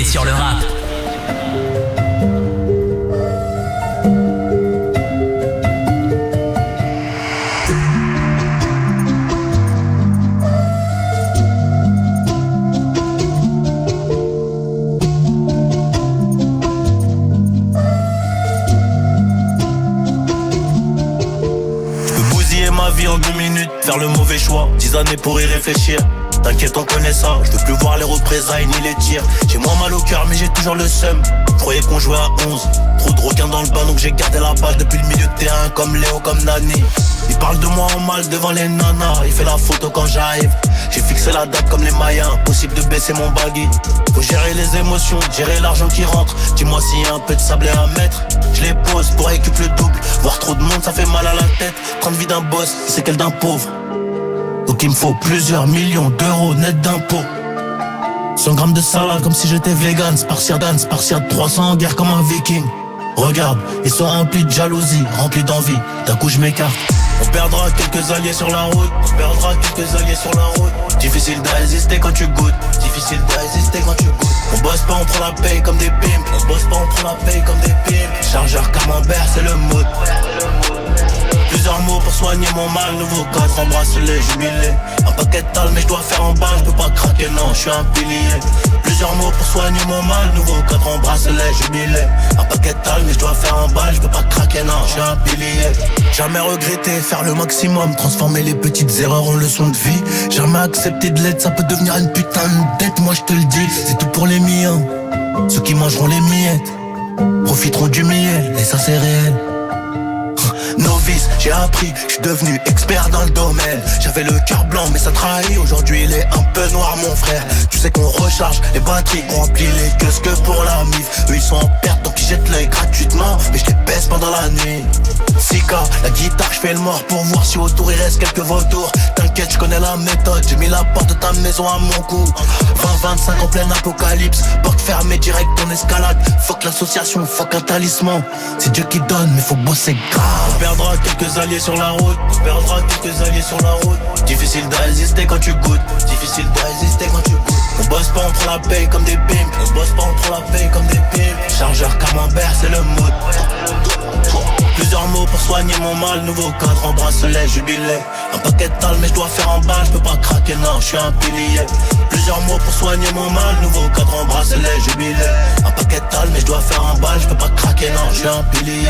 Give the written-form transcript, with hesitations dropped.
Bousillé sur le rap. En 2 minutes, faire le mauvais choix, 10 années pour y réfléchir. T'inquiète, on connaît ça, je veux plus voir les représailles ni les tirs. J'ai moins mal au cœur mais j'ai toujours le seum. Croyais qu'on jouait à 11, trop de requins dans le bain donc j'ai gardé la balle depuis le milieu de terrain. Comme Léo, comme Nani. Il parle de moi en mal devant les nanas, il fait la photo quand j'arrive. J'ai fixé la date comme les Mayas, impossible de baisser mon baggy. Faut gérer les émotions, gérer l'argent qui rentre. Dis-moi s'il y a un peu de sable à mettre. Je les pose pour récupérer le double. Voir trop de monde ça fait mal à la tête. Prendre vie d'un boss, c'est qu'elle d'un pauvre. Donc il me faut plusieurs millions d'euros net d'impôts. 100 grammes de salade comme si j'étais vegan. Spartiate 300 en guerre comme un viking. Regarde, ils sont remplis de jalousie, remplis d'envie. D'un coup je m'écarte. On perdra quelques alliés sur la route. On perdra quelques alliés sur la route. Difficile de résister quand tu goûtes. Difficile de résister quand tu goûtes. On bosse pas, on prend la paye comme des pimps. On bosse pas, on prend la paye comme des pimps. Chargeur camembert, c'est le mood. Plusieurs mots pour soigner mon mal. Nouveau cadre en bracelet jubilé. Un paquet de tal mais je dois faire en balle. Je peux pas craquer, non, je suis un pilier. Plusieurs mots pour soigner mon mal. Nouveau cadre en bracelet jubilé. Un paquet de tal mais je dois faire en balle. Je peux pas craquer, non, je suis un pilier. Jamais regretter, faire le maximum. Transformer les petites erreurs en leçons de vie. Jamais accepter de l'aide, ça peut devenir une putain de dette. Moi je te le dis, c'est tout pour les miens. Ceux qui mangeront les miettes profiteront du miel, et ça c'est réel. Novice, j'ai appris, je suis devenu expert dans le domaine. J'avais le cœur blanc mais ça trahit. Aujourd'hui il est un peu noir mon frère. Tu sais qu'on recharge les batteries, qu'on remplit les queues que pour la mif. Eux ils sont en perte donc ils jettent l'œil gratuitement. Mais je les baisse pendant la nuit. Sika, la guitare, je fais le mort pour voir si autour il reste quelques vautours. T'inquiète, je connais la méthode, j'ai mis la porte de ta maison à mon cou. 20-25 en plein apocalypse, porte fermée direct en escalade. Fuck l'association, fuck un talisman. C'est Dieu qui donne mais faut bosser grave. On perdra quelques alliés sur la route. On perdra quelques alliés sur la route. Difficile de résister quand tu goûtes. Difficile de résister quand tu goûtes. On bosse pas, on prend la paye comme des pimps. On bosse pas, on prend la paye comme des pimps. Chargeur camembert, c'est le mood. Plusieurs mots pour soigner mon mal. Nouveau cadre en bracelet jubilé. Un paquet de tal mais je dois faire en balle. Je peux pas craquer, non, je suis un pilier. Plusieurs mots pour soigner mon mal. Nouveau cadre en bracelet jubilé. Un paquet de tal mais je dois faire en balle. Je peux pas craquer, non, je suis un pilier.